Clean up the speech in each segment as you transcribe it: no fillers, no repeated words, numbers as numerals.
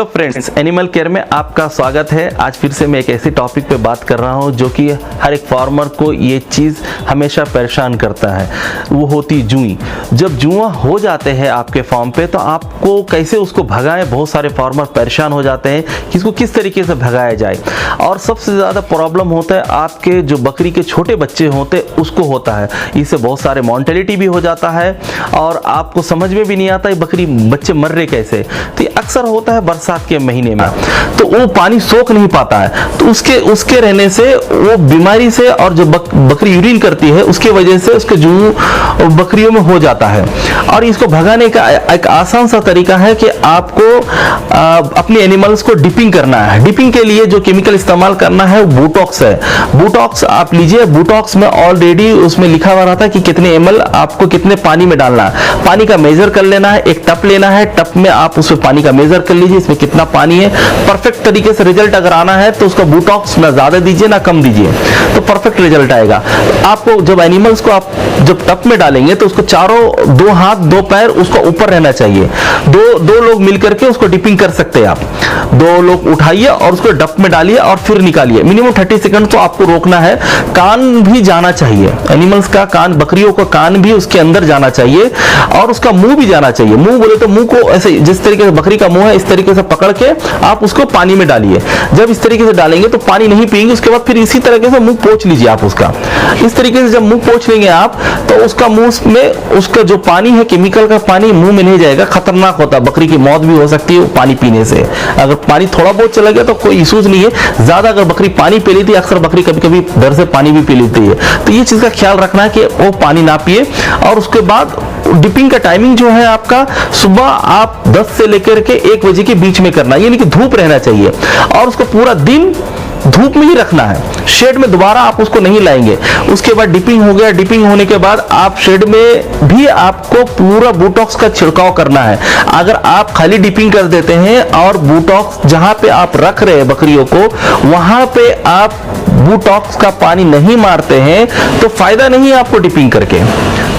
Friends, animal care में आपका स्वागत है। आज फिर से मैं एक ऐसी टॉपिक पे बात कर रहा हूँ जो कि हर एक फार्मर को ये चीज़ हमेशा परेशान करता है। वो होती जुई। जब जुआ हो जाते हैं आपके फार्म पे तो आपको कैसे उसको भगाएं, बहुत सारे फार्मर परेशान हो जाते हैं कि इसको किस तरीके से भगाया जाए। और सबसे ज़्यादा प्रॉब्लम होता है आपके जो बकरी के छोटे बच्चे होते हैं उसको होता है। इससे बहुत सारे मॉर्टेलिटी भी हो जाता है और आपको समझ में भी नहीं आता है बकरी बच्चे मर रहे कैसे। तो ये अक्सर होता है बरसात के महीने में, तो वो पानी सोख नहीं पाता है, तो उसके रहने से वो बीमारी से और जो बकरी यूरिन करती है उसके वजह से उसके जूं बकरियों में हो जाता है। और इसको भगाने का एक आसान सा तरीका है कि आपको अपने एनिमल्स को डिपिंग करना है। डिपिंग के लिए जो केमिकल इस्तेमाल करना है वो बूटॉक्स है। बूटॉक्स आप लीजिए। बूटॉक्स में ऑलरेडी उसमें लिखा हुआ रहता है कि कितने ml आपको कितने पानी में डालना है। पानी का मेजर कर लेना है, एक टप लेना है, टप में आप उसमें पानी का मेजर कर लीजिए इसमें कितना पानी है। परफेक्ट तरीके से रिजल्ट अगर आना है तो उसका बूटॉक्स ना ज्यादा दीजिए ना कम दीजिए, तो परफेक्ट रिजल्ट आएगा। आपको जब एनिमल्स को आप जब टप में डालेंगे तो उसको चारों दो हाथ दो पैर उसका ऊपर रहना चाहिए। दो लोग मिलकर के उसको डिपिंग कर सकते हैं आप। दो लोग उठाइए और उसको डप में डालिए और फिर निकालिए। मिनिमम 30 सेकंड तो आपको रोकना है। कान भी जाना चाहिए, एनिमल्स का कान, बकरियों का कान भी उसके अंदर जाना चाहिए और उसका मुंह भी जाना चाहिए। मुंह बोले तो मुंह को ऐसे जिस तरीके से बकरी का मुंह है इस तरीके से पकड़ के आप उसको पानी में डालिए। जब इस तरीके से डालेंगे तो पानी नहीं पिएंगे, उसके बाद फिर इसी तरीके से मुंह पोंछ लीजिए आप उसका। इस तरीके से जब मुंह पोंछ लेंगे आप तो उसका मुंह में उसका जो पानी है केमिकल का पानी मुंह में नहीं जाएगा। खतरनाक होता है, बकरी की मौत भी हो सकती है पानी पीने से। अगर पानी थोड़ा बहुत चला गया तो कोई इश्यूज नहीं है। ज्यादा अगर बकरी पानी पी लेती है, अक्सर बकरी कभी कभी डर से पानी भी पी लेती है, तो ये चीज का ख्याल रखना है कि वो पानी ना पिए। और उसके बाद डिपिंग का टाइमिंग जो है आपका सुबह आप 10 से लेकर के 1 बजे के बीच में करना, यानी कि धूप रहना चाहिए और उसको पूरा दिन धूप में ही रखना है। शेड में दोबारा आप उसको नहीं लाएंगे। उसके बाद डिपिंग हो गया। डिपिंग होने के बाद आप शेड में भी आपको पूरा बूटॉक्स का छिड़काव करना है। अगर आप खाली डिपिंग कर देते हैं और बूटॉक्स जहां पे आप रख रहे हैं बकरियों को वहां पे आप बूटॉक्स का पानी नहीं मारते हैं तो फायदा नहीं है आपको डिपिंग करके।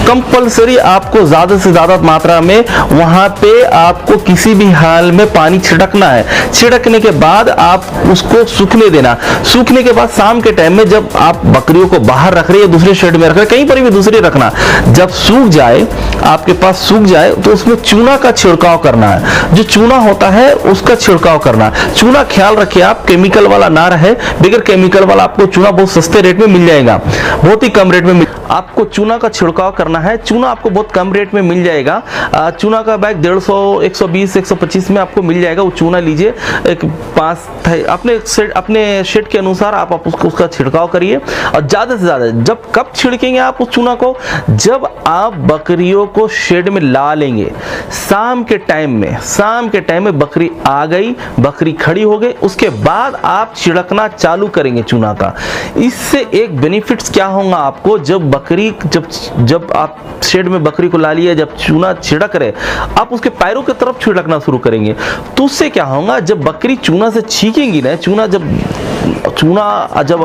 कंपलसरी आपको ज्यादा से ज्यादा मात्रा में वहां पे आपको किसी भी हाल में पानी छिड़कना है। छिड़कने के बाद आप उसको सूखने देना। सूखने के बाद शाम के टाइम में जब आप बकरियों को बाहर रख रहे हैं, दूसरे शेड में रख रहे हैं, कहीं पर भी दूसरी रखना, जब सूख जाए आपके पास सूख जाए तो उसमें चूना का छिड़काव करना है। जो चूना होता है उसका छिड़काव करना। चूना ख्याल रखिए आप केमिकल वाला ना रहे। बगैर केमिकल वाला आपको चूना बहुत सस्ते रेट में मिल जाएगा, बहुत ही कम रेट में आपको चूना का छिड़काव करना है। चूना आपको बहुत कम रेट में मिल जाएगा। चूना का बैग 150, 120, 125 में आपको मिल जाएगा। वो चूना लीजिए, एक 5 अपने शेड के अनुसार आप उसका छिड़काव करिए। और ज्यादा से ज्यादा जब कब छिड़केंगे आप उस चूना को, जब आप बकरियों को शेड में ला लेंगे शाम के टाइम में बकरी आ गई, बकरी खड़ी हो गई, उसके बाद आप छिड़कना चालू करेंगे चूना का। इससे एक बेनिफिट्स क्या होगा आपको, जब आप शेड में बकरी को ला लिया, जब चूना छिड़क रहे आप उसके पैरों की तरफ छिड़कना शुरू करेंगे तो उससे क्या होगा, जब बकरी चूना से छींकेगी ना, चूना जब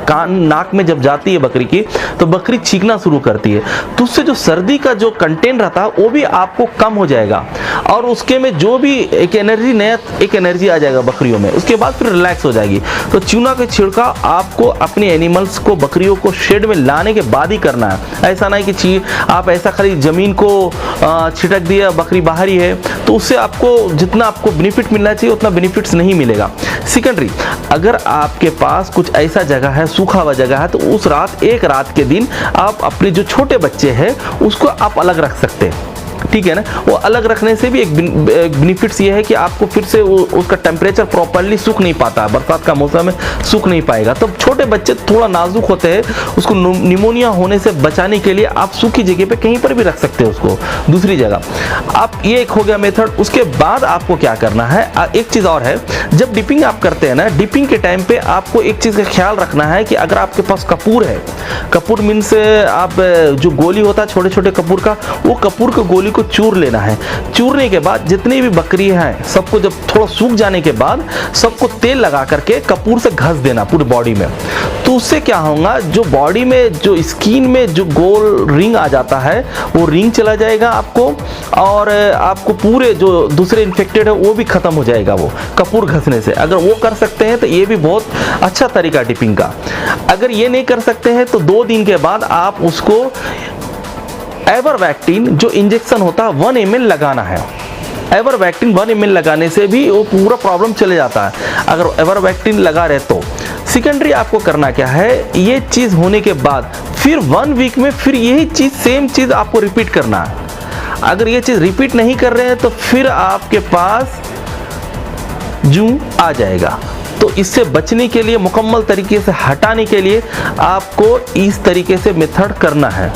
कान नाक में जब जाती है बकरी की तो बकरी छींकना शुरू करती है। तो उससे जो सर्दी का जो कंटेंट रहता है वो भी आपको कम हो जाएगा और उसके में जो भी एक एनर्जी आ जाएगा बकरियों में, उसके बाद फिर रिलैक्स हो जाएगी। तो चूना का छिड़काव आपको अपने एनिमल्स को, बकरियों को शेड में लाने के बाद ही करना है। ऐसा नहीं कि आप ऐसा खाली जमीन को छिड़क दिया, बकरी बाहर ही है, तो उससे आपको जितना आपको बेनिफिट मिलना चाहिए उतना बेनिफिट्स नहीं मिलेगा। सेकेंडरी, अगर आपके पास कुछ ऐसा जगह है, सूखा हुआ जगह है, तो उस एक रात के दिन आप अपने जो छोटे बच्चे हैं उसको आप अलग रख सकते हैं, ठीक है ना। वो अलग रखने से भी एक बेनिफिट्स ये है कि आपको फिर से उसका टेम्परेचर प्रॉपर्ली सूख नहीं पाता, बरसात का मौसम में सूख नहीं पाएगा। तो छोटे बच्चे थोड़ा नाजुक होते हैं, उसको निमोनिया होने से बचाने के लिए आप सूखी जगह पे कहीं पर भी रख सकते हैं उसको, दूसरी जगह आप। ये एक हो गया मेथड। उसके बाद आपको क्या करना है, एक चीज और है, जब डिपिंग आप करते हैं ना, डिपिंग के टाइम पे आपको एक चीज का ख्याल रखना है कि अगर आपके पास कपूर है, कपूर मीन्स आप जो गोली होता है छोटे छोटे कपूर का, वो कपूर के गोली को चूर लेना है। चूरने के बाद जितनी भी बकरी हैं सबको जब थोड़ा सूख जाने के बाद सबको तेल लगा करके कपूर से घस देना पूरी बॉडी में। तो उससे क्या होगा, जो बॉडी में जो स्किन में जो गोल रिंग आ जाता है वो रिंग चला जाएगा आपको, और आपको पूरे जो दूसरे इन्फेक्टेड है वो भी खत्म हो जाएगा वो कपूर घसने से। अगर वो कर सकते हैं तो ये भी बहुत अच्छा तरीका डिपिंग का। अगर ये नहीं कर सकते हैं तो 2 दिन के बाद आप उसको एवरवैक्टिन जो इंजेक्शन होता है 1 ml लगाना है। एवरवैक्टिन 1 ml लगाने से भी वो पूरा प्रॉब्लम चले जाता है अगर एवरवैक्टिन लगा रहे तो। सेकेंडरी आपको करना क्या है, ये चीज़ होने के बाद फिर 1 वीक में फिर यही चीज़ सेम चीज़ आपको रिपीट करना है। अगर ये चीज़ रिपीट नहीं कर रहे हैं तो फिर आपके पास जूं आ जाएगा। तो इससे बचने के लिए, मुकम्मल तरीके से हटाने के लिए आपको इस तरीके से मेथड करना है।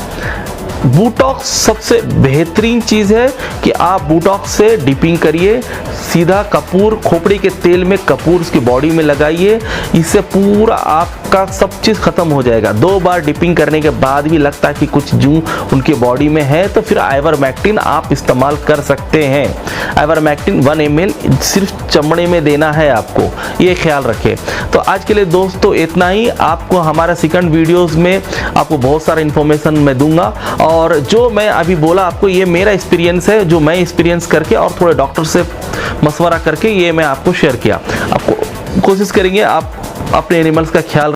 बोटॉक्स सबसे बेहतरीन चीज़ है कि आप बोटॉक्स से डिपिंग करिए, सीधा कपूर खोपड़ी के तेल में कपूर उसकी बॉडी में लगाइए, इससे पूरा आपका सब चीज़ ख़त्म हो जाएगा। 2 बार डिपिंग करने के बाद भी लगता है कि कुछ जूं उनके बॉडी में है तो फिर आइवरमेक्टिन आप इस्तेमाल कर सकते हैं। आइवरमेक्टिन 1 ml सिर्फ चमड़े में देना है आपको, ये ख्याल रखें। तो आज के लिए दोस्तों इतना ही। आपको हमारा सेकंड वीडियोस में आपको बहुत सारा इन्फॉर्मेशन मैं दूंगा, और जो मैं अभी बोला आपको ये मेरा एक्सपीरियंस है, जो मैं एक्सपीरियंस करके और थोड़े डॉक्टर से मशवरा करके ये मैं आपको शेयर किया। आपको कोशिश करेंगे आप अपने एनिमल्स का ख्याल